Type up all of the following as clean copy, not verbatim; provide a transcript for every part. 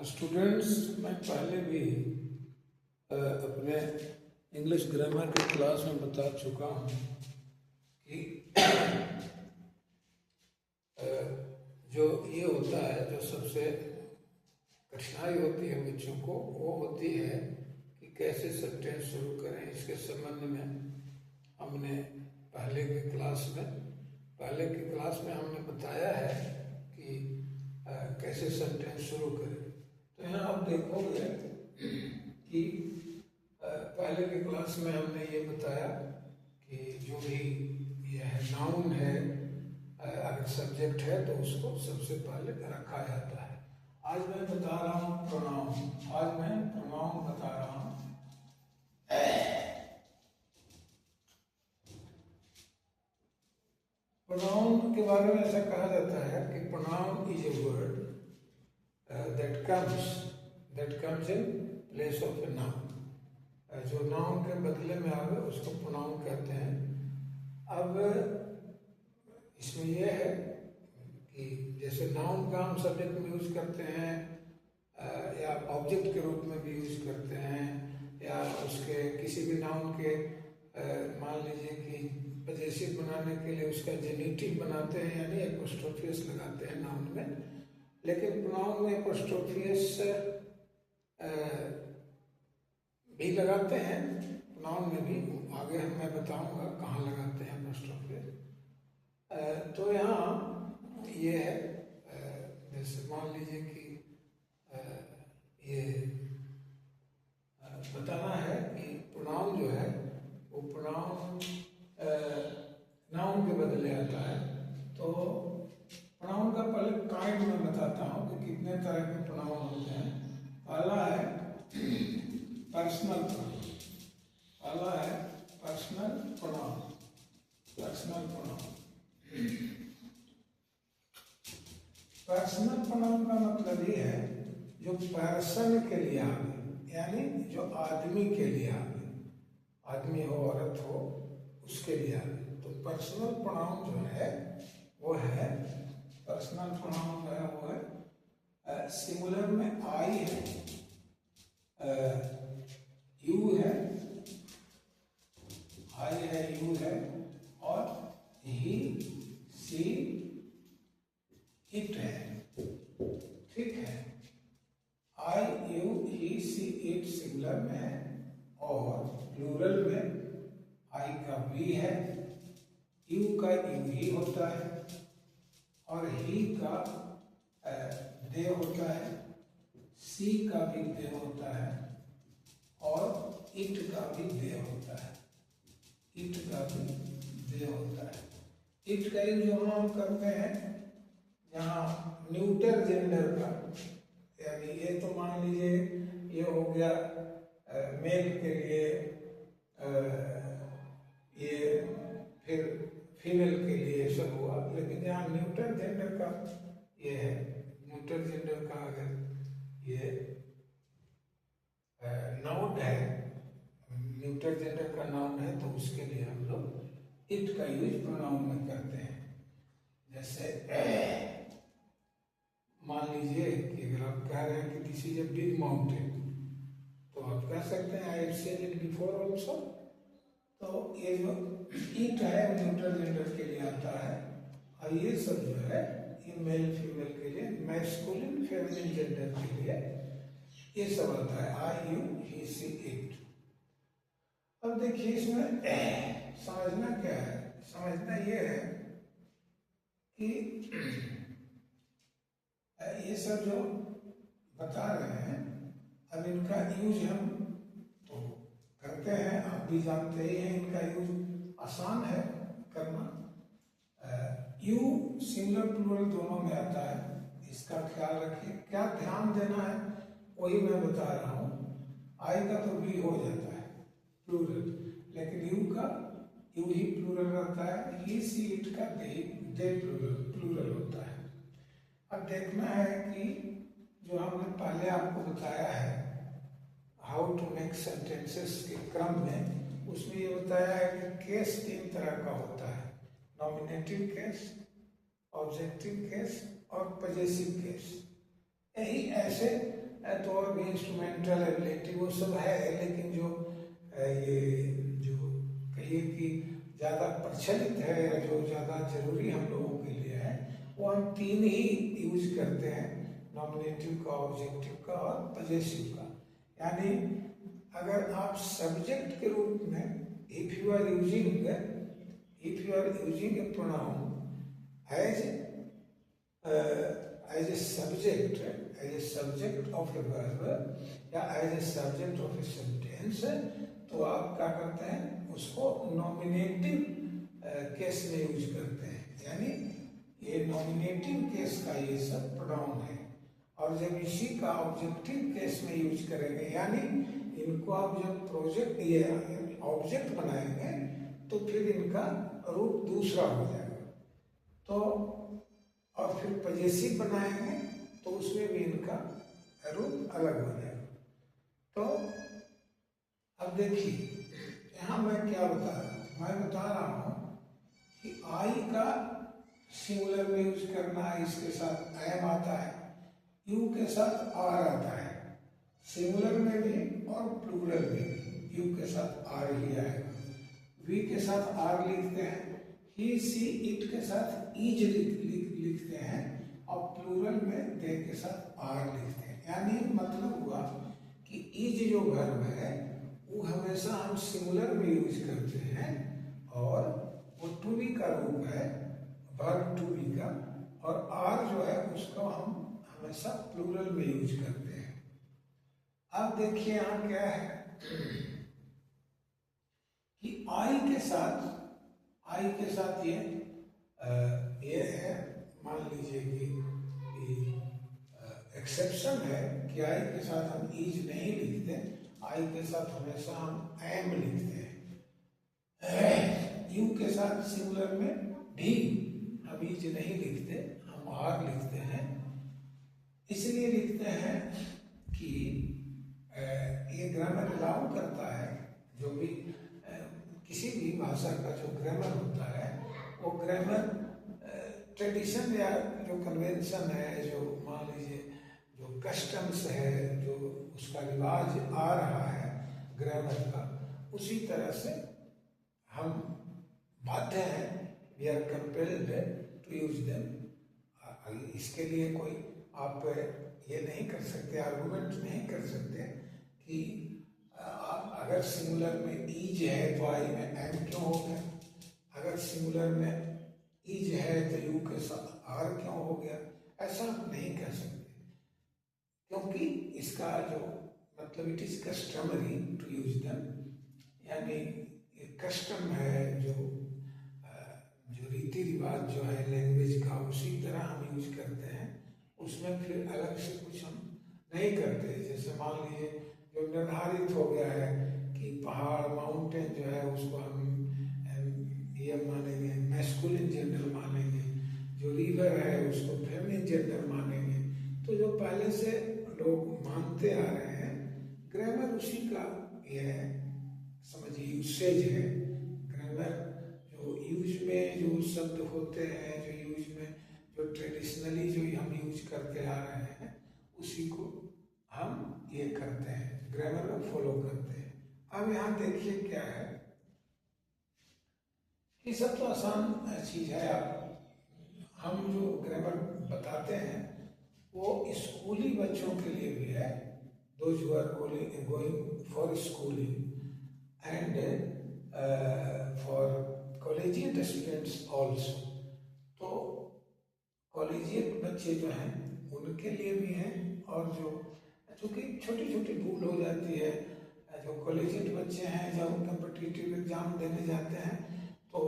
Students, मैं पहले भी अपने इंग्लिश ग्रामर की क्लास में बता चुका हूँ कि जो ये होता है, जो सबसे कठिनाई होती है बच्चों को, वो होती है कि कैसे सेंटेंस शुरू करें। इसके संबंध में हमने पहले की क्लास में हमने बताया है कि कैसे सेंटेंस शुरू करें। तो यहाँ आप देखोगे कि पहले की क्लास में हमने ये बताया कि जो भी ये है नाउन है, अगर सब्जेक्ट है तो उसको सबसे पहले रखा जाता है। आज मैं बता रहा हूँ प्रोनाउन। बता रहा हूँ। प्रोनाउन के बारे में ऐसा कहा जाता है कि pronoun is a word that comes in place of a noun। जो नाउन के बदले में आवे उसको प्रोनाउन कहते हैं। अब इसमें यह है कि जैसे नाउन का हम सब्जेक्ट में यूज करते हैं या ऑब्जेक्ट के रूप में भी यूज करते हैं, या उसके किसी भी नाउन के मान लीजिए कि पजेसिव बनाने के लिए उसका जेनिटिव बनाते हैं, यानी एपोस्ट्रोफियस लगाते हैं नाउन में। लेकिन प्रोनाउन में एपोस्ट्रोफियस भी लगाते हैं, प्रोनाउन में भी। आगे मैं बताऊंगा कहाँ लगाते हैं एपोस्ट्रोफियस। तो यहाँ ये है, जैसे मान लीजिए कि ये बताना है कि प्रोनाउन जो है वो प्रोनाउन नाउन के बदले आता है। तो प्रोनाउन का पहले काइंड में बताता हूँ कि कितने तरह के प्रोनाउन होते हैं। पहला है पर्सनल प्रोनाउन। पर्सनल प्रोनाउन का मतलब ये है जो पर्सन के लिए आवे, यानी जो आदमी के लिए आवे, आदमी हो औरत हो उसके लिए आवे। तो पर्सनल प्रोनाउन जो है वो है, पर्सनल प्रोनाउन जो है वो है सिंगुलर में आई है, यू है, आई है, यू है, और ही, सी, इट है। ठीक है, I, you, he, she, it singular में है, और प्लूरल में आई का वी है, यू का यू ही होता है, और ही का दे होता है, सी का भी दे होता है, और इट का भी दे होता है। इट का भी दे होता है। इट का यूज जो हम करते हैं यहाँ न्यूटर जेंडर का, यानी ये तो मान लीजिए ये हो गया मेल के लिए, ये फिर फीमेल के लिए सब हुआ। लेकिन यहाँ न्यूटर जेंडर का ये है, न्यूटर जेंडर का अगर ये नाउन है, न्यूटर जेंडर का नाउन है, तो उसके लिए हम लोग इट का यूज प्रोनाउन में करते हैं। जैसे मान लीजिए कि अगर आप कह रहे हैं कि this is a big mountain, तो आप कह सकते हैं I have seen it before also. तो ये जो इट है न्यूटर जेंडर के लिए आता है, और ये सब जो है ये मेल फीमेल के लिए, मैस्कुलिन फेमिनिन जेंडर के लिए ये सब आता है, I, you, he, she, it. अब देखिए इसमें समझना क्या है, समझना ये है कि ये सब जो बता रहे हैं, अब इनका यूज हम तो करते हैं, आप भी जानते ही हैं, इनका यूज आसान है करना। यू सिंगुलर प्लूरल दोनों में आता है, इसका ख्याल रखिए। क्या ध्यान देना है वही मैं बता रहा हूँ। आई का तो भी हो जाता है प्लूरल, लेकिन यू का यू ही प्लूरल रहता है, ही, सी, इट का दे प्लूरल होता है। अब देखना है कि जो हमने पहले आपको बताया है हाउ टू मेक सेंटेंसेस के क्रम में, उसमें ये बताया है कि केस 3 तरह का होता है, नॉमिनेटिव केस, ऑब्जेक्टिव केस और पजेसिव केस। यही ऐसे तो और भी इंस्ट्रूमेंटल एबिलिटी वो सब है, लेकिन जो ये जो कहिए कि ज़्यादा प्रचलित है, जो ज़्यादा जरूरी हम लोगों के लिए है, वो हम तीन ही यूज करते हैं, नॉमिनेटिव का, ऑब्जेक्टिव का और पजेसिव का। यानी अगर आप सब्जेक्ट के रूप में if you are using a pronoun as a subject of a verb या as a subject of a sentence, तो आप क्या करते हैं, उसको नॉमिनेटिव केस में यूज करते हैं। यानी ये नॉमिनेटिव केस का ये सब प्रोनाउन है, और जब इसी का ऑब्जेक्टिव केस में यूज करेंगे, यानी इनको आप जब प्रोजेक्ट ये ऑब्जेक्ट बनाएंगे तो फिर इनका रूप दूसरा हो जाएगा। तो और फिर पजेसिव बनाएंगे तो उसमें भी इनका रूप अलग हो जाएगा। तो अब देखिए यहाँ मैं क्या बता रहा हूँ, मैं बता रहा हूँ कि आई का सिंगुलर में यूज करना है, इसके साथ एम आता है, यू के साथ आर आता है, सिंगुलर में भी और प्लूरल में भी यू के साथ आर ही आएगा। वी के साथ आर लिखते हैं, ही सी इट के साथ ईज लिखते हैं, और प्लूरल में दे के साथ आर लिखते हैं। यानी मतलब हुआ कि ईज जो वर्ब है वो हमेशा हम सिंगुलर में यूज करते हैं, और वो टू बी का रूप है, वर्ब टू बी का, और आर जो है उसको हम हमेशा प्लूरल में यूज करते हैं। अब देखिए यहाँ क्या है कि आई के साथ ये है, मान लीजिए कि एक्सेप्शन है कि आई के साथ हम ईज नहीं लिखते, आई के साथ हमेशा हम एम लिखते हैं। यू के साथ सिंगुलर में भी हम ईज नहीं लिखते, हम आर लिखते हैं। इसलिए लिखते हैं कि ये ग्रामर अलाउ करता है, जो भी किसी भी भाषा का जो ग्रामर होता है, वो ग्रामर ट्रेडिशन या जो कन्वेंशन है, जो मान लीजिए जो कस्टम्स है, जो उसका रिवाज आ रहा है ग्रामर का, उसी तरह से हम बाध्य हैं, we are compelled to use them. इसके लिए कोई आप ये नहीं कर सकते, आर्गुमेंट नहीं कर सकते कि अगर सिंगुलर में ईज है तो आई में एम क्यों हो गया, अगर सिंगुलर में ईज है तो यू के साथ आर क्यों हो गया, ऐसा नहीं कह सकते, क्योंकि इसका जो मतलब it is customary to use them. यानी कस्टम है, जो रीति रिवाज जो है लैंग्वेज का, उसी तरह हम यूज करते हैं, उसमें फिर अलग से कुछ हम नहीं करते। जैसे मान लीजिए जो निर्धारित हो गया है कि पहाड़ माउंटेन जो है उसको हम ये मानेंगे, मैस्कुलिन जेंडर मानेंगे, जो रिवर है उसको फेमिनिन जेंडर मानेंगे। तो जो पहले से लोग मानते आ रहे हैं, ग्रामर उसी का ये है, समझिए यूसेज है। ग्रामर जो यूज में जो शब्द होते हैं, जो यूज में जो ट्रेडिशनली जो हम यूज करते आ रहे हैं, उसी को हम ये करते हैं, ग्रामर को फॉलो करते हैं। अब यहाँ देखिए क्या है, ये सब तो आसान चीज है। हम जो ग्रामर बताते हैं वो स्कूली बच्चों के लिए भी है, those who are going for schooling and for collegiate students also. तो कॉलेजिएट बच्चे जो हैं उनके लिए भी हैं, और जो चूँकि छोटी छोटी भूल हो जाती है, जो कॉलेजिएट बच्चे हैं जब कम्पिटिटिव एग्जाम देने जाते हैं तो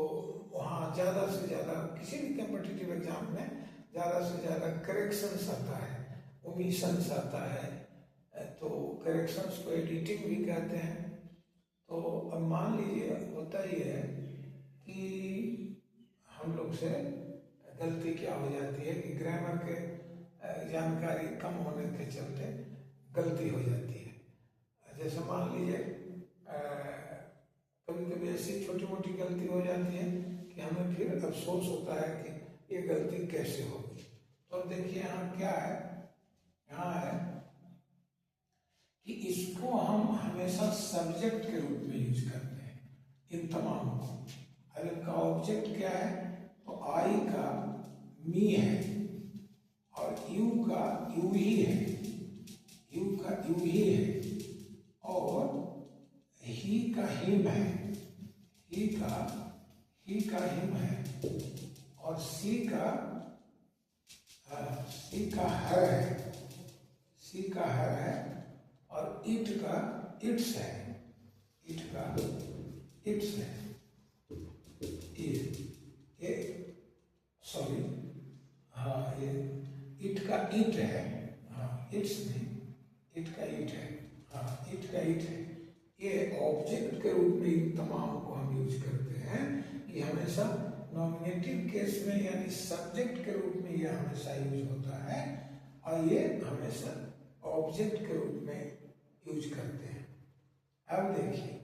वहाँ ज़्यादा से ज़्यादा किसी भी कम्पिटिटिव एग्जाम में ज़्यादा से ज़्यादा करेक्शंस आता है, ओमिशंस आता है, तो करेक्शंस को एडिटिंग भी कहते हैं। तो अब मान लीजिए होता ही है कि हम लोग से गलती क्या हो जाती है कि ग्रामर के जानकारी कम होने के चलते गलती हो जाती है। जैसे मान लीजिए कभी कभी ऐसी छोटी मोटी गलती हो जाती है कि हमें फिर अफसोस होता है कि ये गलती कैसे होगी। तो देखिए यहाँ क्या है, यहाँ है हमेशा सब्जेक्ट के रूप में यूज करते हैं इन तमाम को। अब इनका ऑब्जेक्ट क्या है, तो आई का मी है और यू का यू ही है, यू का यू ही है, और ही का हिम है, ही का हिम है, और सी का हर है, सी का हर है, और इट का इट्स है, इट का इट्स है, ये सॉरी, हाँ ये इट का इट है, हाँ इट्स नहीं, इट का इट है, हाँ इट का इट है। ये ऑब्जेक्ट के रूप में इन तमाम को हम यूज करते हैं। ये हमेशा नॉमिनेटिव केस में यानी सब्जेक्ट के रूप में ये हमेशा यूज होता है, और ये हमेशा ऑब्जेक्ट के रूप में यूज करते हैं। अब देखिए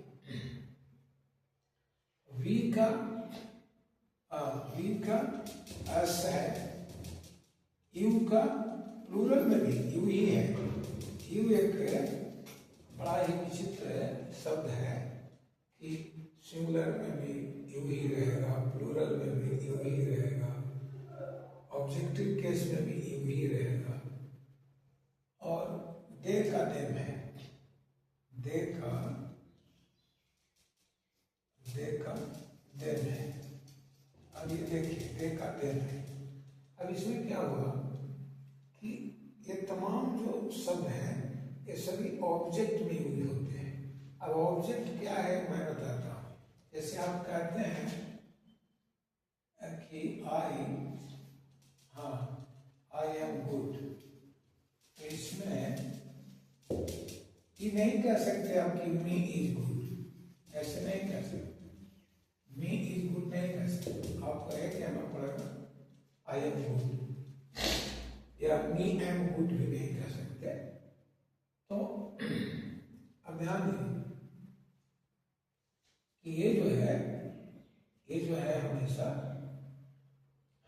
वी का एस है, यू का प्लूरल में भी यू ही है। यू एक बड़ा ही विचित्र शब्द है कि सिंगुलर में भी यू ही रहेगा, प्लूरल में भी यू ही रहेगा, ऑब्जेक्टिव केस में भी यू ही रहेगा। और दे का देम है, दे का देम है। अब ये देखिए दे का देम है। अब इसमें क्या हुआ कि ये तमाम जो शब्द हैं ये सभी ऑब्जेक्ट में यूज होते हैं। अब ऑब्जेक्ट क्या है मैं बताता हूँ। जैसे आप कहते हैं कि आई एम गुड, तो इसमें ये नहीं कह सकते आप कि मी इज गुड, ऐसे नहीं कह सकते। मी इज गुड नहीं कह सकते, आपको यह कहना पड़ेगा आई एम गुड, या मी एम गुड भी नहीं कह सकते। तो अब ध्यान दीजिए कि ये जो है हमेशा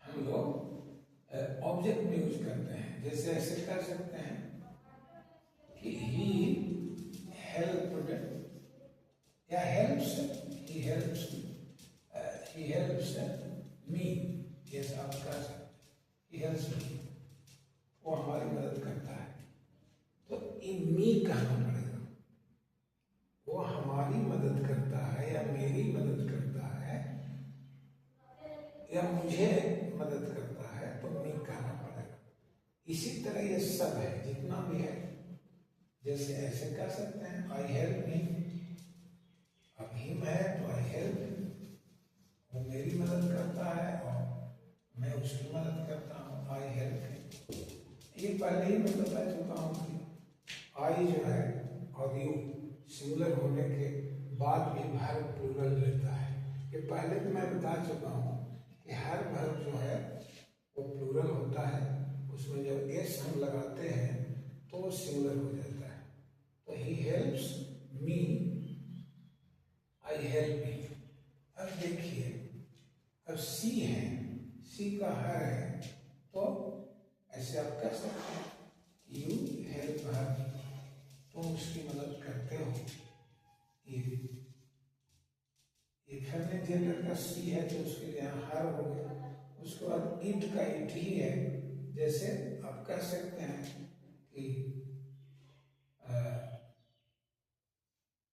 हम लोग ऑब्जेक्ट में यूज करते हैं। जैसे ऐसे कर सकते हैं कि ही हेल्प्ड या हेल्प्स, ही हेल्प्स मी, जैसे आप कह सकते ही हेल्प्स मी, वो हमारी मदद करता है। तो ये मी कहना पड़ेगा, वो हमारी मदद करता है या मेरी मदद करता है या मुझे मदद करता है, तो मी कहना पड़ेगा। इसी तरह ये सब है जितना भी है। जैसे ऐसे कह सकते हैं आई हेल्प हिम, अब हिम है तो आई हेल्प, वो मेरी मदद करता है और मैं उसकी मदद करता हूँ, आई हेल्प हिम। ये पहले ही मैं बता चुका हूँ कि आई जो है और यू सिंगुलर होने के बाद भी वर्ब प्लूरल लेता है। ये पहले भी मैं बता चुका हूँ कि हर वर्ब जो है वो प्लूरल होता है, उसमें जब एस हम लगाते हैं तो वो सिंगुलर हो जाता है। तो he helps me, I help me. अब देखिए अब सी है, सी का हर है, तो ऐसे आप कह सकते हैं यू हेल्प हर, तुम उसकी मदद करते हो। ये फेमिनिन जेंडर का सी है तो उसके लिए यहाँ हर हो गया। उसके बाद इट का इट ही है। जैसे आप कह सकते हैं कि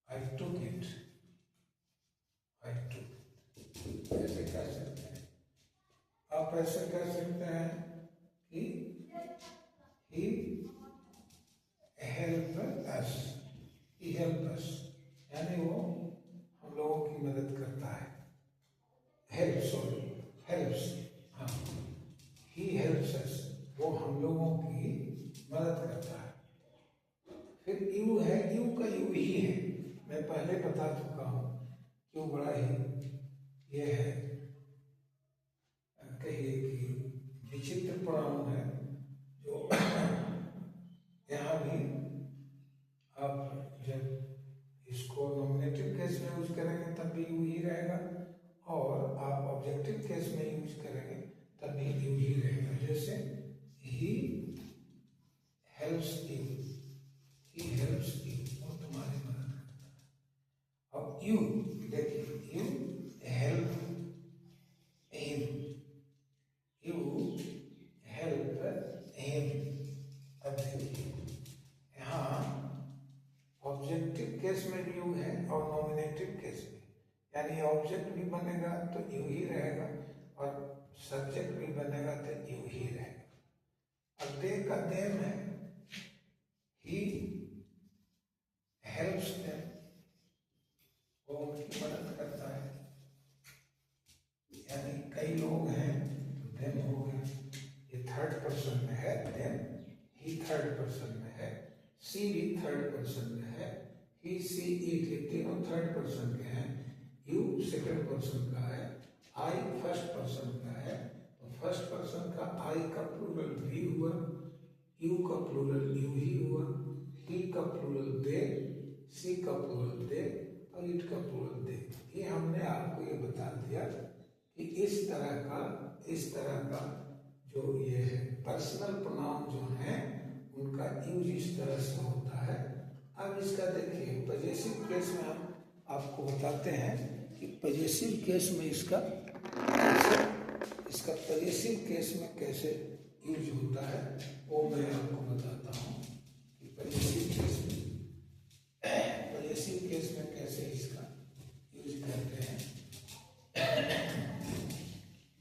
आई टुक इट, ऐसे कह सकते हैं। आप ऐसे कह सकते हैं कि he help us, he help us, यानी वो हम लोगों की मदद करता है। helps, हाँ, he helps us, वो हम लोगों की मदद करता है। फिर यू है, यू का यू ही है, मैं पहले बता चुका हूँ। क्यों बड़ा ही ये है, कहिए कि विचित्र प्रोनाउन है जो यहाँ भी आप जब इसको नॉमिनेटिव केस में यूज करेंगे तब भी यू ही रहेगा, और आप ऑब्जेक्टिव केस में यूज करेंगे तब भी यू ही रहेगा। जैसे he helps you, he helps you, वो तुम्हारी मदद करता यू, देखिए you help him, you help him. अब देखिए यहाँ ऑब्जेक्टिव केस में यू है और नॉमिनेटिव केस में, यानी ऑब्जेक्ट भी बनेगा तो यू ही रहेगा और सब्जेक्ट भी बनेगा तो यू ही रहेगा। अब दे का देम है, ही हेल्प्स देम, वो उनकी मदद करता है, यानी कई लोग हैं तो देम हो गया, ये थर्ड पर्सन में है देम, ही थर्ड पर्सन में है, सी भी थर्ड पर्सन में है, ही सी इट, ये तीनों थर्ड पर्सन के हैं, यू सेकंड पर्सन का है, आई फर्स्ट पर्सन का है, तो फर्स्ट पर्सन का आई का प्लूरल वी हुआ, यू का प्लूरल यू ही हुआ, ही का प्लूरल दे, सी का प्लूरल दे और इट का प्लूरल दे। ये हमने आपको ये बता दिया कि इस तरह का जो ये है पर्सनल प्रोनाउन जो है उनका यूज इस तरह से होता है। अब इसका देखिए पजेसिव केस में हम आपको बताते हैं कि पजेसिव केस में इसका पजेसिव केस में कैसे यूज होता है वो मैं आपको बताता हूँ कि पजेसिव केस में कैसे इसका यूज करते हैं।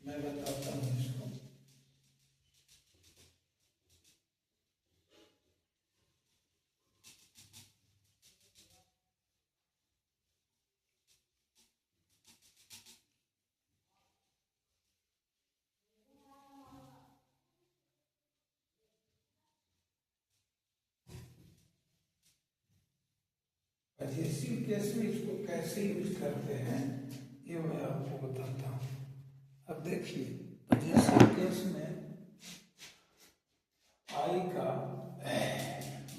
मैं बताता हूँ इसको। पजेसिव केस में इसको कैसे यूज करते हैं ये मैं आपको बताता हूँ। अब देखिए पजेसिव केस में आई का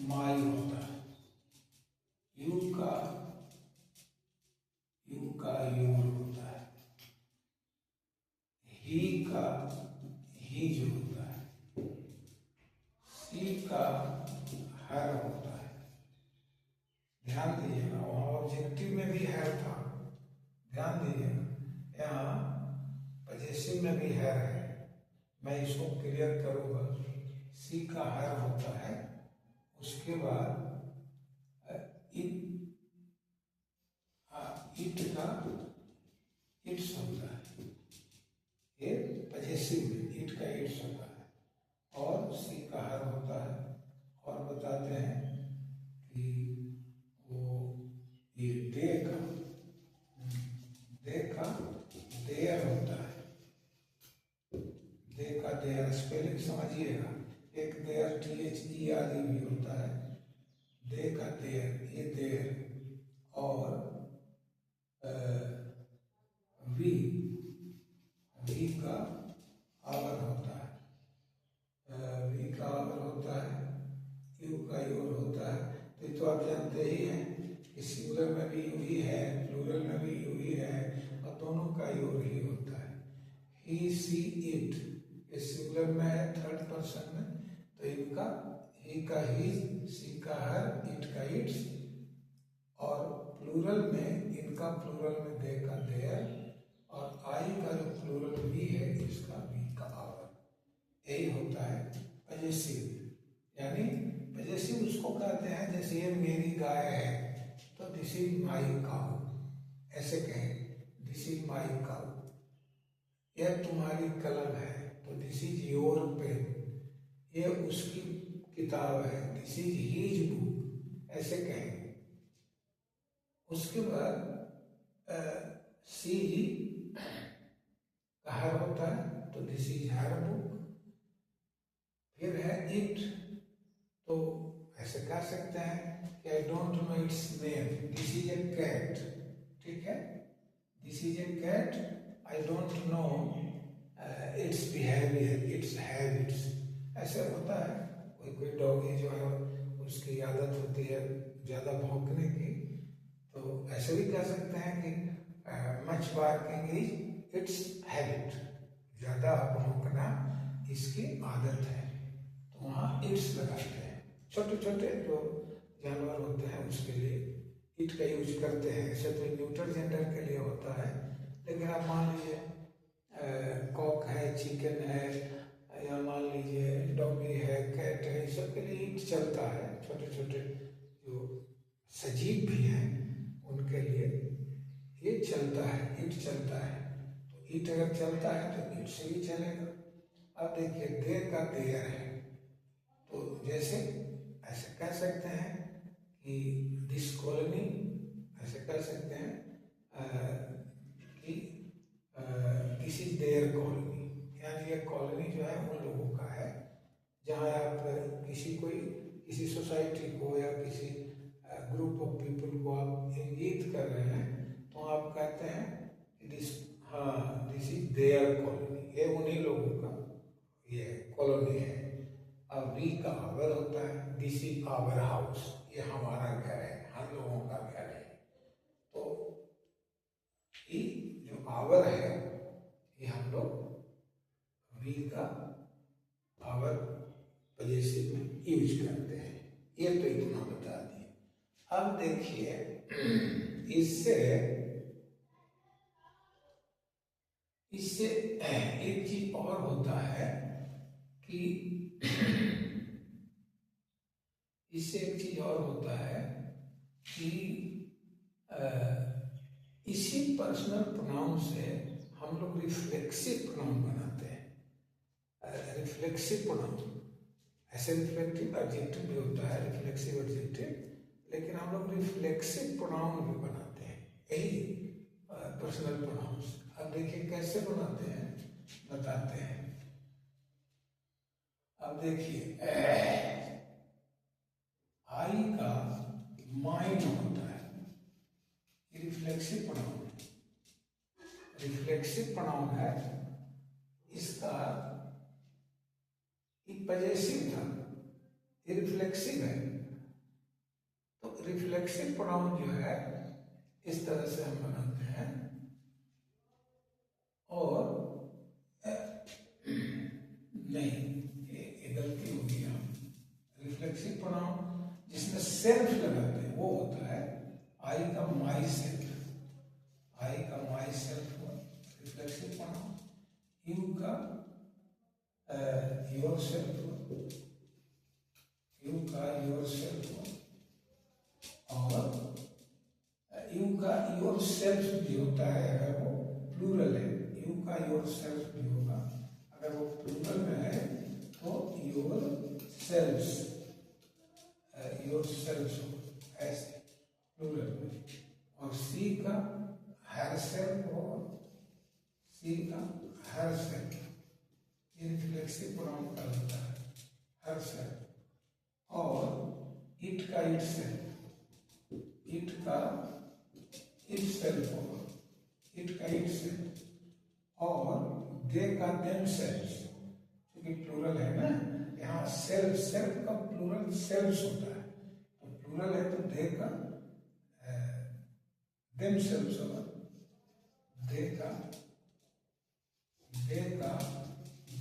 माई होता है, यू का यूर होता है, ही का हीज होता है, सी का हर होता है। ध्यान दीजिएगा वहाँ ऑब्जेक्टिव में भी है था, ध्यान दीजिएगा यहाँ पजेसिव में भी है, मैं इसको क्लियर करूँगा। सी का हर होता है, उसके बाद इट का इट्स होता है, ये पजेसिव में इट का इट्स होता है, और सी का हर होता है, और बताते हैं कि वो ये दे का देयर होता है, दे का देयर स्पेलिंग समझिएगा, एक देयर THERE भी होता है, दे का देयर ये देयर, और वी का आवर होता है, वी का आवर होता है, यू का योर होता है। तो ये तो आप जानते ही हैं कि सिंगुलर में भी यू ही है, प्लूरल में भी यू ही है, और दोनों का योर ही होता है। ही सी इट, ये सिंगुलर में है थर्ड पर्सन में, तो इनका ही का हीज, सी का हर, इट का इट्स, और प्लूरल में इनका प्लूरल में दे का देयर, और आई का जो प्लूरल वी है इसका वी का आवर। यही होता है पजेसिव। यानी पजेसिव उसको कहते हैं जैसे ये मेरी गाय है तो दिस इज माई काउ, ऐसे कहें दिस इज माई काउ। यह तुम्हारी कलम है तो दिस इज योर पेन, ये उसकी किताब है दिस इज हीज बुक, ऐसे कहें। उसके बाद सी का हर होता है तो दिस इज हर बुक। फिर है इट, तो ऐसे कह सकते हैं कि I don't know its name, this is a cat, ठीक है, this is a cat, I don't know its behaviour, its habits, ऐसे होता है। कोई डॉगी जो है उसकी आदत होती है ज़्यादा भौंकने की, तो ऐसे भी कह सकते हैं कि much barking is it's habit, ज़्यादा भौंकना इसकी आदत है, तो वहाँ इट्स लगाते हैं। छोटे छोटे जो जानवर होते हैं उसके लिए ईट का यूज करते हैं। ऐसे तो न्यूट्रल जेंडर के लिए होता है, लेकिन आप मान लीजिए कॉक है, चिकन है, या मान लीजिए डॉगी है, कैट है, इस सब के लिए ईट चलता है। छोटे छोटे जो सजीव भी हैं उनके लिए ये चलता है, ईट चलता है। तो ईट अगर चलता है तो ईट से ही चलेगा। अब देखिए देर का देर है, तो जैसे ऐसे कह सकते हैं कि दिस कॉलोनी, ऐसे कह सकते हैं कि दिस इज देयर कॉलोनी, यानी ये कॉलोनी जो है उन लोगों का है। जहाँ आप किसी सोसाइटी को या किसी ग्रुप ऑफ पीपल को आप इंगित कर रहे हैं, तो आप कहते हैं दिस इज देयर कॉलोनी, ये उन्हीं लोगों का ये कॉलोनी है। अब वी का आवर होता है, दिस इज आवर हाउस, ये हमारा घर है, हम लोगों का घर है। तो ये जो आवर है ये हम लोग वी का आवर पजेसिव में यूज करते हैं। ये तो इतना बता दिए। अब देखिए इससे एक चीज और होता है कि इससे एक चीज और होता है कि इसी पर्सनल प्रोनाउन से हम लोग रिफ्लेक्सिव प्रोनाउन बनाते हैं। रिफ्लेक्सिव प्रोनाउन, ऐसे रिफ्लेक्टिव एडजेक्टिव भी होता है, रिफ्लेक्सिव एडजेक्टिव, लेकिन हम लोग रिफ्लेक्सिव प्रोनाउन भी बनाते हैं, यही पर्सनल प्रोनाउंस। अब देखिए कैसे बनाते हैं, बताते हैं। अब देखिए आई का माइन होता है, ये रिफ्लेक्सिव प्रोनाउन है। रिफ्लेक्सिव प्रोनाउन है, इसका पजेसिव था, ये रिफ्लेक्सिव है। तो रिफ्लेक्सिव प्रोनाउन जो है इस तरह से हम बनाते हैं। और नहीं, ये गलती हो गई। हम रिफ्लेक्सिव प्रोनाउन जिसमें सेल्फ लगाते हैं वो होता है आई का माई सेल्फ, आई का माई सेल्फ हुआ रिफ्लेक्सिव प्रोनाउन। यू का योर सेल्फ हुआ, यू का योर सेल्फ हुआ। और यू का योर सेल्फ भी होता है अगर वो प्लूरल है, यू का योर सेल्फ भी होगा। अगर वो प्लूरल में है तो योर सेल्फ्स, योर सेल्फ्स हो, ऐसे प्लूरल में। और सी का हर सेल्फ होगा, सी का हर सेल्फ, ये रिफ्लेक्सिव प्रोनाउन का होता है, हर सेल्फ। और इट का इट सेल्फ, इट का इट सेल्फ होगा, इट का इट सेल्फ। और दे का देम सेल्फ, क्योंकि प्लूरल है ना, यहाँ सेल्फ, सेल्फ का प्लूरल सेल्फ्स होता है, तो प्लूरल है तो दे का देम सेल्फ्स होगा, दे का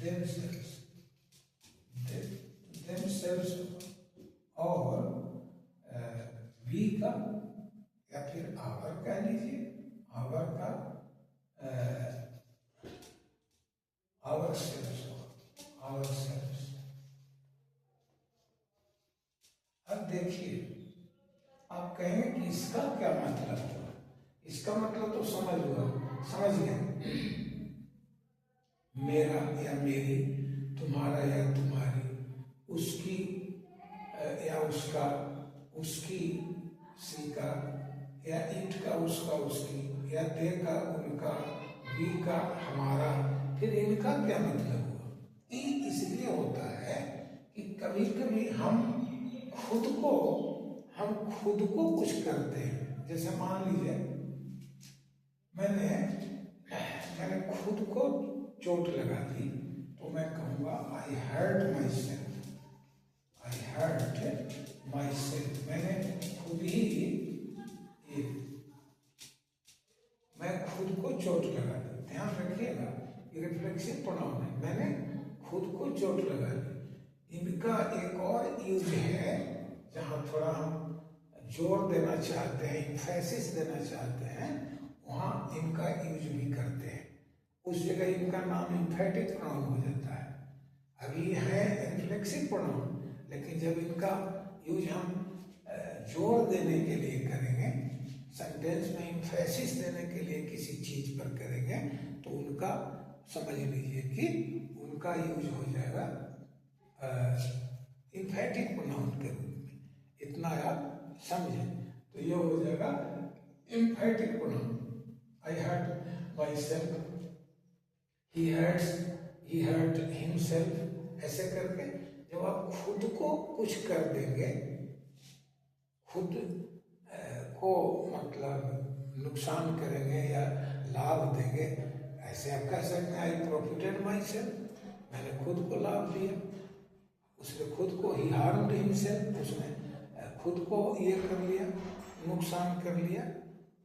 देम सेल्फ्स, देम सेल्फ्स होगा। और वी का या फिर आवर कह लीजिए, आवर का आवर सेल्फ्स होगा, आवर सेल्फ्स। अब देखिए आप कहेंगे कि इसका क्या मतलब हुआ, इसका मतलब तो समझ गए, मेरा या मेरी, तुम्हारा या तुम्हारी, उसकी या उसका, उसकी, सी का, या इट का उसका उसकी, या दे का उनका, वी का हमारा। फिर इनका क्या मतलब हुआ? ई इसलिए होता है कि कभी कभी हम खुद को कुछ करते हैं। जैसे मान लीजिए मैंने खुद को चोट लगा दी, तो मैं कहूँगा I hurt myself, I hurt myself. मैंने खुद ही मैं खुद को चोट लगा दी। ध्यान रखिएगा ये रिफ्लेक्सिव प्रोनाउन है, मैंने खुद को चोट लगा दी। इनका एक और यूज है जहाँ थोड़ा हम जोर देना चाहते हैं, इम्फेसिस देना चाहते हैं, वहाँ इनका यूज भी करते हैं। उस जगह इनका नाम इम्फेटिक प्रोनाउन हो जाता है। अभी है रिफ्लेक्सिव प्रोनाउन, लेकिन जब इनका यूज हम जोर देने के लिए करेंगे, सेंटेंस में इम्फेसिस देने के लिए किसी चीज पर करेंगे, तो उनका समझ लीजिए कि उनका यूज हो जाएगा इम्फेटिक प्रोनाउन के रूप में। इतना आप समझे तो ये हो जाएगा emphatic pronoun. I hurt myself, he hurt himself, ऐसे करके जब आप खुद को कुछ कर देंगे, खुद को मतलब नुकसान करेंगे या लाभ देंगे, ऐसे आप कह सकते हैं आई प्रॉफिटेड माई सेल्फ, मैंने खुद को लाभ दिया। उसने खुद को ही हार्म्ड हिमसेल्फ, उसने खुद को ये कर लिया, नुकसान कर लिया।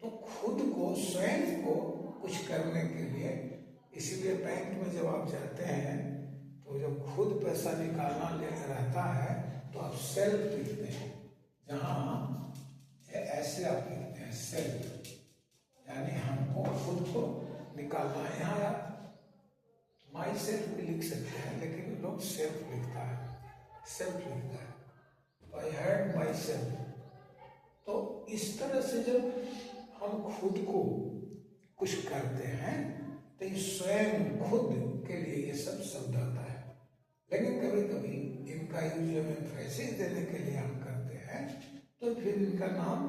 तो खुद को, स्वयं को कुछ करने के लिए, इसीलिए बैंक में जब आप जाते हैं तो जब खुद पैसा निकालना रहता है तो आप सेल्फ लिखते हैं, जहाँ ऐसे आप लिखते हैं सेल्फ, यानी हमको खुद को निकालना है। यहाँ आप माई सेल्फ भी लिख सकते हैं, लेकिन लोग सेल्फ लिखता है, सेल्फ लिखता है। आई हर्ट माई सेल्फ। तो इस तरह से जब हम खुद को कुछ करते हैं तो स्वयं खुद के लिए ये सब शब्द आता है। लेकिन कभी कभी इनका यूज हम एम्फेसिस देने के लिए हम करते हैं, तो फिर इनका नाम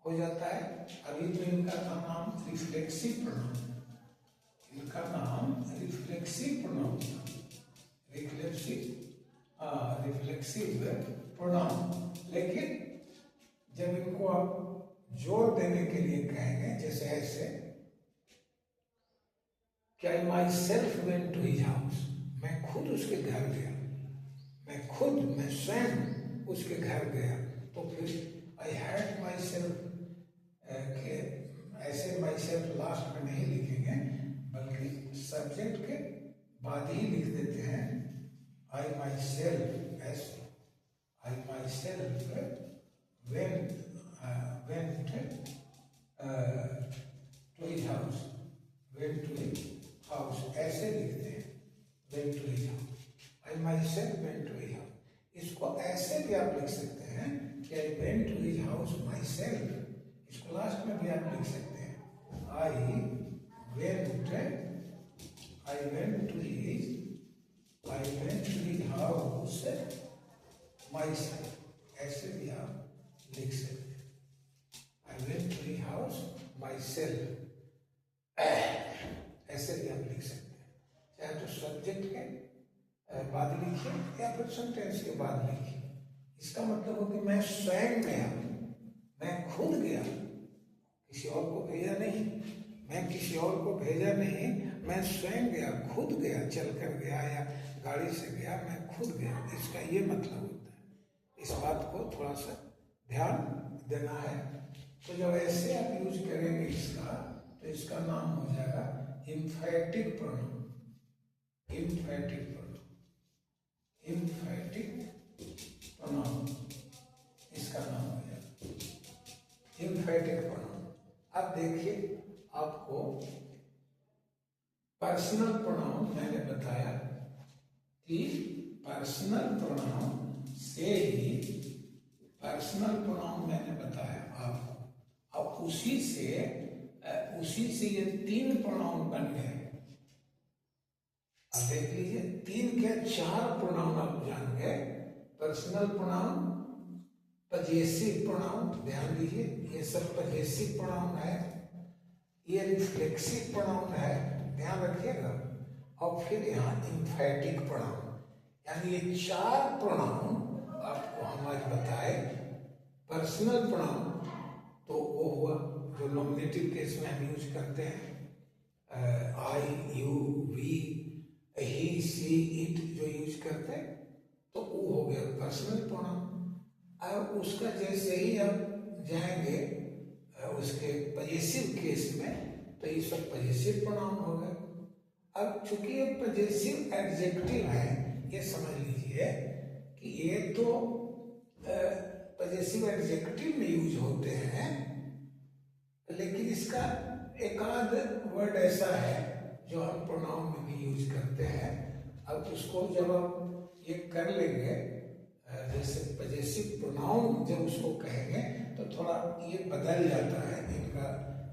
हो जाता है, अभी तो इनका नाम रिफ्लेक्सिव प्रोनाउन, इनका नाम रिफ्लेक्सिव प्रोनाउन, रिफ्लेक्सिव प्रोनाउन। लेकिन जब इनको आप जोर देने के लिए कहेंगे, जैसे ऐसे कि I myself went to his house, मैं खुद उसके घर गया, मैं स्वयं उसके घर गया, तो फिर आई हैड माई सेल्फ के ऐसे माई सेल्फ लास्ट में नहीं लिखेंगे, बल्कि सब्जेक्ट के बाद ही लिख देते हैं आई माई सेल्फ, ऐसे I myself went to his house, went to his house, ऐसे लिखते हैं went to his house, I myself went to his house. इसको ऐसे भी आप लिख सकते हैं कि I went to his house myself, इसको लास्ट में भी आप लिख सकते हैं I went to his house myself, ऐसे भी आप लिख सकते हैं I went to his house myself, ऐसे भी आप लिख सकते हैं। चाहे तो सब्जेक्ट के बाद लिखिए या फिर सेंटेंस के बाद लिखिए। इसका मतलब हो कि मैं स्वयं गया, मैं खुद गया, किसी और को भेजा नहीं, मैं किसी और को भेजा नहीं, मैं स्वयं गया, खुद गया, चल कर गया या गाड़ी से गया, मैं खुद गया, इसका ये मतलब होता है। इस बात को थोड़ा सा ध्यान देना है। तो जब ऐसे आप यूज करेंगे इसका, तो इसका नाम हो जाएगा emphatic pronoun, emphatic pronoun, emphatic pronoun, इसका नाम हो जाएगा इम्फेटिक प्रोनाउन। अब देखिए, आपको पर्सनल प्रोनाउन मैंने बताया कि पर्सनल प्रोनाउन से ही, पर्सनल प्रोनाउन मैंने बताया आपको, अब उसी से ये 3 प्रोनाउन बन गए। अब देख लीजिए, 3 क्या 4 प्रोनाउन आप जान गए। पर्सनल प्रोनाउन, पजेसिव प्रोनाउन, ध्यान दीजिए ये सब पजेसिव प्रोनाउन है, ये रिफ्लेक्सिव प्रोनाउन है, ध्यान रखिएगा। और फिर यहाँ इम्फेटिक प्रोनाउन, यानी ये 4 प्रोनाउन आपको हम आज बताए। पर्सनल प्रोनाउन तो वो हुआ जो नॉमिनेटिव केस में हम यूज करते हैं, I, you, we, he, she, it जो यूज करते हैं, तो वो हो गया पर्सनल प्रोनाउन। अब उसका जैसे ही आप जाएंगे उसके पजेसिव केस में, तो ये सब पजेसिव प्रोनाउन हो गए। अब चूंकि ये पजेसिव एडजेक्टिव है, ये समझ लीजिए कि ये तो पजेसिव एडजेक्टिव में यूज होते हैं, लेकिन इसका एक आध वर्ड ऐसा है जो हम प्रोनाउन में भी यूज करते हैं। अब उसको जब आप ये कर लेंगे, जैसे पजेसिव प्रोनाउन जब उसको कहेंगे तो थोड़ा ये बदल जाता है, इनका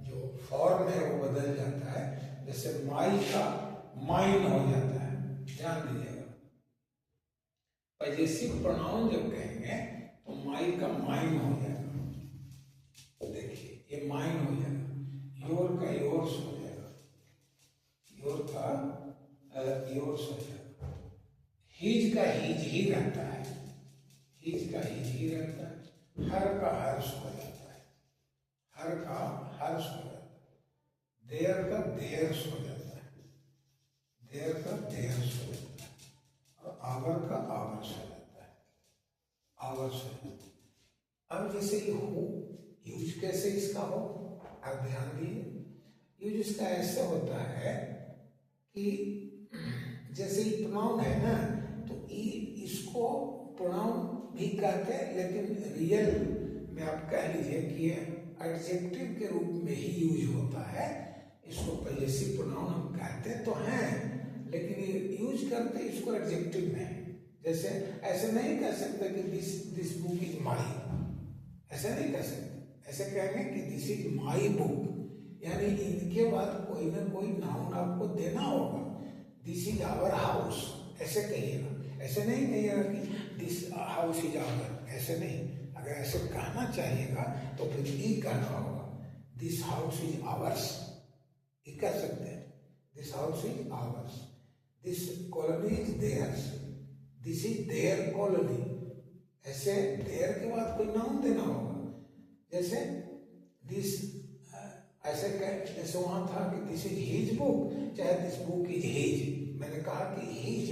जो फॉर्म है वो बदल जाता है। जैसे माई का माइन हो जाता है, ध्यान दीजिएगा। पजेसिव प्रोनाउन जब कहेंगे तो माई का माइन हो जाएगा, देखिए ये माइन हो जाएगा। योर का योर्स हो जाएगा, योर का योर्स हो जाएगा। हीज का हीज ही रहता है, हीज का हीज ही रहता है। हर का हर्ष हो जाता है, हर का हर्ष हो जाता है। देयर का देयर्स हो जाता है, देयर का देयर्स हो जाता है। और आवर का आवर्स हो जाता है, आवर्स हो जाता है। अब जैसे ये हो, यूज कैसे इसका हो, आप ध्यान दीजिए। यूज इसका ऐसे होता है कि जैसे ये प्रोनाउन है ना, तो इसको प्रोनाउन भी कहते हैं, लेकिन रियल में आप कह लीजिए कि ये एडजेक्टिव के रूप में ही यूज होता है। इसको पजेसिव प्रोनाउन हम कहते तो हैं, लेकिन ये यूज करते इसको एडजेक्टिव में। जैसे ऐसे नहीं कह सकते कि दिस बुक इज माई, ऐसे नहीं कह सकते। ऐसे कहेंगे कि दिस इज माई बुक, यानी इनके बाद कोई ना कोई नाउन आपको देना होगा। दिस इज आवर हाउस, ऐसे कहिएगा। ऐसे नहीं कहिएगा कि दिस हाउस इज आवर, ऐसे नहीं। अगर ऐसे कहना चाहिएगा तो फिर ये कहना होगा, दिस हाउस इज आवर्स, ये कह सकते हैं। This house is ours, this colony is theirs, this is their colony. ऐसे देयर के बाद कोई नाउन देना होगा। जैसे दिस, ऐसे जैसे वहां था कि दिस इज हिज बुक, चाहे दिस बुक इज हिज। मैंने कहा कि हिज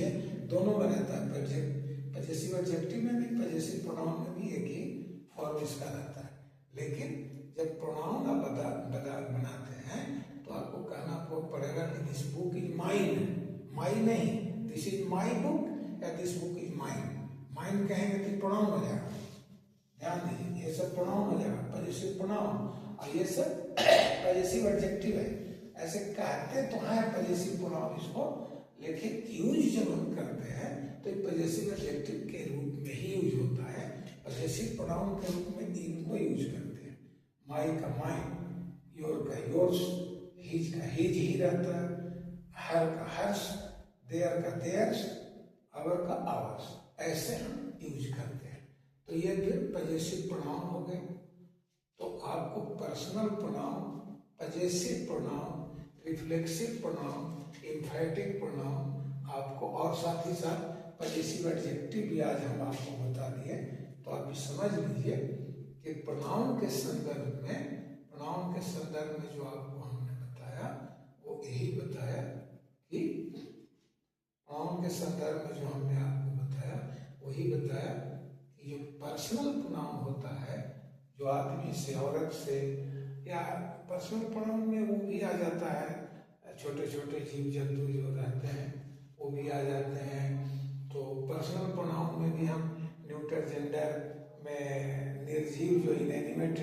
दोनों में रहता है, पजेसिव एडजेक्टिव में भी, पजेसिव प्रोनाउन में भी एक ही फॉर्म इसका रहता है। लेकिन जब प्रोनाउन आप बनाते हैं तो आपको कहना पड़ेगा कि दिस बुक इज माइन, माई नहीं, दिस इज माई बुक या this book is mine. Mine कहेंगे तो प्रोनाउन हो जाएगा, ध्यान दीजिए। ये सब प्रोनाउन हो जाएगा, पजेसिव प्रोनाउन, और ये सब पजेसिव एडजेक्टिव है। ऐसे कहते तो हैं पजेसिव प्रोनाउन इसको, लेकिन यूज जब हम करते हैं तो पजेसिव एडजेक्टिव के रूप में ही यूज होता है। पजेसिव प्रोनाउन के रूप में इनको यूज करते हैं। माई का माइन, योर का योर्स, हिज का हिज ही रहता है, हर का हर्ष, देयर का देयर्स, आवर का आवर्स, ऐसे हम यूज करते हैं। तो ये फिर पजेसिव प्रोनाउन हो गए। तो आपको personal pronoun, possessive pronoun, reflexive pronoun, एम्फैटिक pronoun आपको, और साथ ही साथ पजेसिव एडजेक्टिव भी आज हम आपको बता दिए। तो आप समझ लीजिए कि प्रोनाउन के संदर्भ में जो आपको हमने बताया वो यही बताया कि प्रोनाउन के संदर्भ में जो हमने आपको बताया वही बताया कि जो पर्सनल प्रोनाउन होता है, जो आदमी से, औरत से, या पर्सनल प्रोनाउन में वो भी आ जाता है, छोटे छोटे जीव जंतु जो रहते हैं वो भी आ जाते हैं। तो पर्सनल प्रोनाउन में भी हम न्यूटर जेंडर में निर्जीव जो इनएनिमेट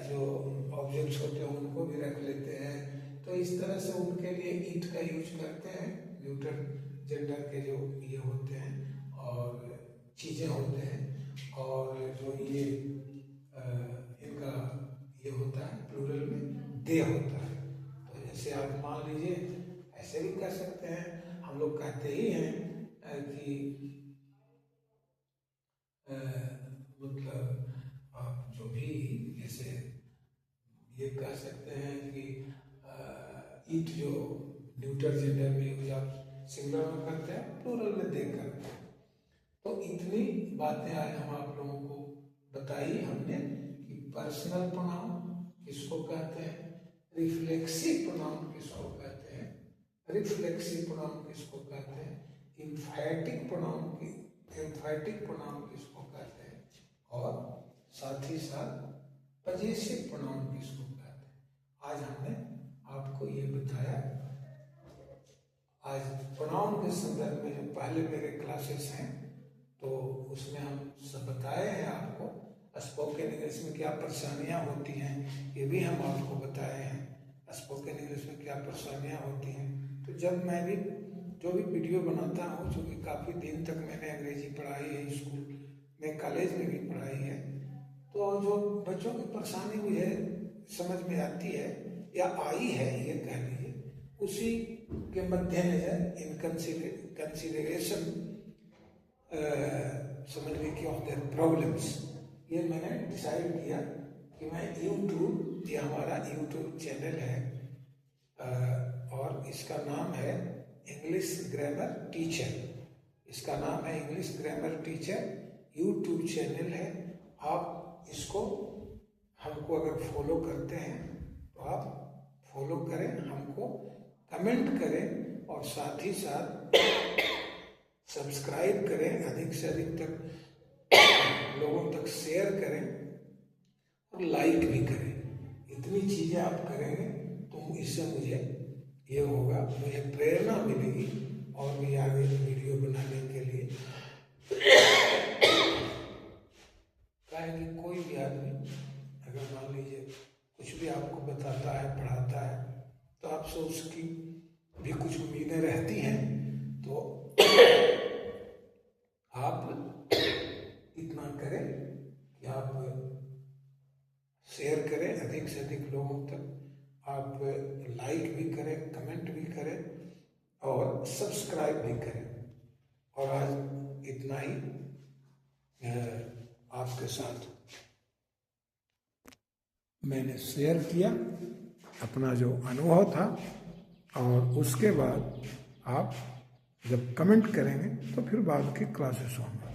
जो ऑब्जेक्ट्स होते हैं उनको भी रख लेते हैं। तो इस तरह से उनके लिए इट का यूज करते हैं, न्यूटर जेंडर के जो ये होते हैं और चीज़ें होते हैं। और जो ये इनका ये होता है प्लूरल में दे होता है। तो जैसे आप मान लीजिए ऐसे भी कर सकते हैं, हम लोग कहते ही हैं कि मतलब आप जो भी जैसे ये कह सकते हैं कि इट जो न्यूटर जेंडर में यूज आप सिंगुलर में करते हैं, प्लूरल में दे करते हैं। तो इतनी बातें आज हम आप लोगों को बताई हमने कि पर्सनल प्रोनाउन किसको कहते हैं, रिफ्लेक्सिव प्रोनाउन किसको कहते हैं, रिफ्लेक्सिव प्रोनाउन किसको कहते हैं, एम्फैटिक प्रोनाउन किसको कहते हैं, और साथ ही साथ पजेसिव प्रोनाउन किसको कहते हैं। आज हमने आपको ये बताया। आज प्रोनाउन के संदर्भ में जो पहले मेरे क्लासेस हैं तो उसमें हम सब बताए हैं आपको। स्पोकन इंग्लिश में क्या परेशानियाँ होती हैं ये भी हम आपको बताए हैं। स्पोकन इंग्लिश में क्या परेशानियाँ होती हैं। तो जब मैं भी जो भी वीडियो बनाता हूँ, चूँकि काफ़ी दिन तक मैंने अंग्रेजी पढ़ाई है, स्कूल में कॉलेज में भी पढ़ाई है, तो जो बच्चों की परेशानी मुझे समझ में आती है या आई है ये कह लीजिए, उसी के मद्देनजर इन कंसिडरेशन समझने की ऑफ देयर प्रॉब्लम्स, ये मैंने डिसाइड किया कि मैं यूट्यूब, ये हमारा यूट्यूब चैनल है और इसका नाम है इंग्लिश ग्रामर टीचर। इसका नाम है English grammar teacher, YouTube channel है। आप इसको हमको अगर फॉलो करते हैं तो आप फॉलो करें, हमको कमेंट करें और साथ ही साथ सब्सक्राइब करें, अधिक से अधिक तक लोगों तक शेयर करें और लाइक भी करें। इतनी चीज़ें आप करेंगे तो इससे मुझे ये होगा, मुझे प्रेरणा मिलेगी और भी आगे वीडियो बनाने के लिए। क्या है कि कोई भी आदमी अगर मान लीजिए कुछ भी आपको बताता है, पढ़ाता है, तो आपसे उसकी भी कुछ उम्मीदें रहती हैं, तो आप इतना करें कि आप शेयर करें अधिक से अधिक लोगों तक, आप लाइक भी करें, कमेंट भी करें और सब्सक्राइब भी करें। और आज इतना ही आपके साथ मैंने शेयर किया अपना जो अनुभव था, और उसके बाद आप जब कमेंट करेंगे तो फिर बाद की क्लासेस होंगे।